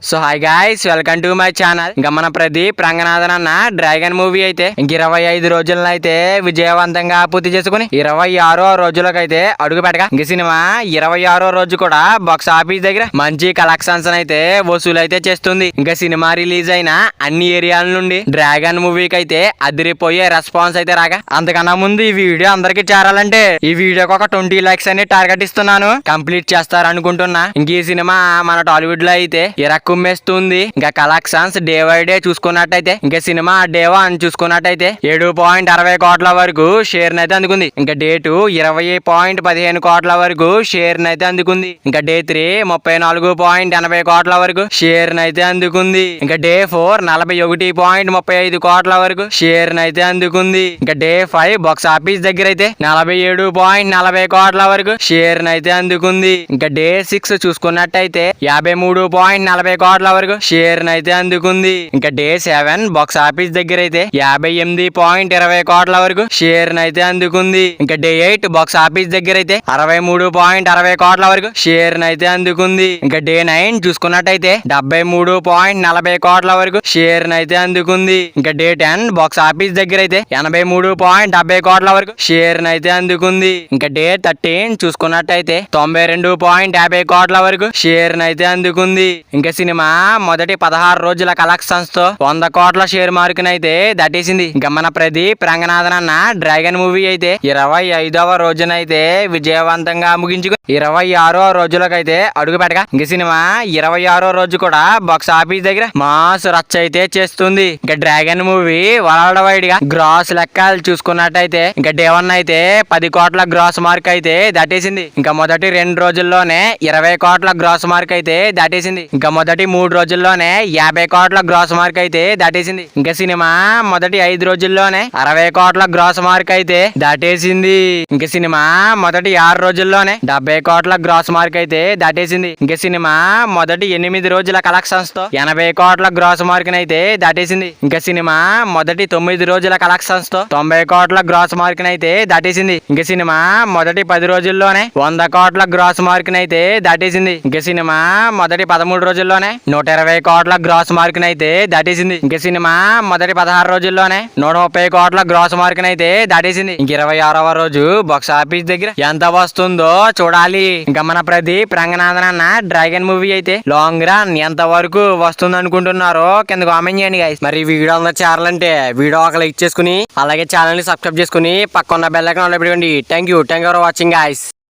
So hi guys, welcome to my channel. ఇంకా మన ప్రదీప్ రంగనాథన్ అన్న డ్రాగన్ మూవీ అయితే ఇంక 25 రోజులను అయితే విజయవంతంగా పూర్తి చేసుకుని 26వ రోజులకైతే అడుగు పెట్టగా ఇంక సినిమా 26వ రోజు కూడా బాక్స్ ఆఫీస్ దగ్గర మంచి కలెక్షన్స్ అయితే వసూలు అయితే చేస్తుంది. ఇంకా సినిమా రిలీజ్ అయిన అన్ని ఏరియాల నుండి డ్రాగన్ మూవీకి అయితే అదిరిపోయే రెస్పాన్స్ అయితే రాగా, అంతకన్నా ముందు ఈ వీడియో అందరికి చేరాలంటే ఈ వీడియోకి ఒక 20 లైక్స్ అని టార్గెట్ ఇస్తున్నాను. కంప్లీట్ చేస్తారనుకుంటున్నా. ఇంక ఈ సినిమా మన టాలీవుడ్ లో అయితే కుమ్మేస్తుంది. ఇంకా కలెక్షన్స్ డే బై డే చూసుకున్నట్టయితే ఇంకా సినిమా డే 1 చూసుకున్నట్టయితే 7.60 కోట్ల వరకు షేర్ నైతే అందుకుంది. ఇంకా డే 2 20.15 కోట్ల వరకు షేర్ నైతే అందుకుంది. ఇంకా డే 3 34.80 కోట్ల వరకు షేర్ నైతే అందుకుంది. ఇంకా డే 4 41.35 కోట్ల వరకు షేర్ నైతే అందుకుంది. ఇంకా డే 5 బాక్స్ ఆఫీస్ దగ్గర అయితే 47.40 కోట్ల వరకు షేర్ నైతే అందుకుంది. ఇంకా డే 6 చూసుకున్నట్టయితే 53.40 కోట్ల వరకు షేర్ నైతే అందుకుంది. ఇంకా డే 7 బాక్స్ ఆఫీస్ దగ్గర అయితే 58.20 కోట్ల వరకు షేర్ నైతే అందుకుంది. ఇంకా డే 8 బాక్స్ ఆఫీస్ దగ్గర అయితే 63.60 కోట్ల వరకు షేర్ నైతే అందుకుంది. ఇంకా డే 9 చూసుకున్నట్టయితే 73.40 కోట్ల వరకు షేర్ నైతే అందుకుంది. ఇంకా డే 10 బాక్స్ ఆఫీస్ దగ్గర అయితే 83.70 కోట్ల వరకు షేర్ నైతే అందుకుంది. ఇంకా డే 13 చూసుకున్నట్టయితే 92.50 కోట్ల వరకు షేర్ నైతే అందుకుంది. ఇంకా సినిమా మొదటి 16 రోజుల కలెక్షన్స్ తో 100 కోట్ల షేర్ మార్కునైతే దాటేసింది. ఇంకా మన ప్రదీప్ రంగనాథన్ అన్న డ్రాగన్ మూవీ అయితే 25వ రోజునైతే విజయవంతంగా ముగించుకుని 26వ రోజులకైతే అడుగు పెట్టగా ఇంక సినిమా 26వ రోజు కూడా బాక్స్ ఆఫీస్ దగ్గర మాస్ రచ్చ అయితే చేస్తుంది. ఇంకా డ్రాగన్ మూవీ వరల్డ్ వైడ్ గా గ్రాస్ లెక్కలు చూసుకున్నట్టయితే ఇంకా డే 1 అయితే 10 కోట్ల గ్రాస్ మార్క్ అయితే దాటేసింది. ఇంకా మొదటి 2 రోజుల్లోనే 20 కోట్ల గ్రాస్ మార్క్ అయితే దాటేసింది. ఇంకా మొదటి 3 రోజుల్లోనే 50 కోట్ల గ్రాస్ మార్క్ అయితే దాటేసింది. ఇంకా సినిమా మొదటి 5 రోజుల్లోనే 60 కోట్ల గ్రాస్ మార్క్ అయితే దాటేసింది. ఇంకా సినిమా మొదటి 6 రోజుల్లోనే 70 కోట్ల గ్రాస్ మార్క్ అయితే దాటేసింది. ఇంకా సినిమా మొదటి 8 రోజుల కలెక్షన్స్ తో 80 కోట్ల గ్రాస్ మార్క్ అయితే దాటేసింది. ఇంకా సినిమా మొదటి 9 రోజుల కలెక్షన్స్ తో 90 కోట్ల గ్రాస్ మార్క్ అయితే దాటేసింది. ఇంకా సినిమా మొదటి 10 రోజుల్లోనే 100 కోట్ల గ్రాస్ మార్క్ అయితే దాటేసింది. ఇంకా సినిమా మొదటి 13 రోజుల్లోనే 120 కోట్ల గ్రాస్ మార్క్ అయితే దాటేసింది. ఇంకా సినిమా మొదటి 16 రోజుల్లోనే 130 కోట్ల గ్రాస్ మార్క్ అయితే దాటేసింది. ఇంక 26వ రోజు బాక్స్ ఆఫీస్ దగ్గర ఎంత వస్తుందో చూడాలి. ఇంకా మన ప్రదీప్ రంగనాథన్ అన్న డ్రాగన్ మూవీ అయితే లాంగ్ రన్ ఎంత వరకు వస్తుంది అనుకుంటున్నారో కింద కామెంట్ చేయండి గైస్. మరి వీడియో అందరూ చేరాలంటే వీడియో ఒక లైక్ చేసుకుని అలాగే ఛానల్ ని సబ్స్క్రైబ్ చేసుకుని పక్కన బెల్ ఐకాన్ ఆన్ లో పెట్టుకోండి. Thank you for watching guys.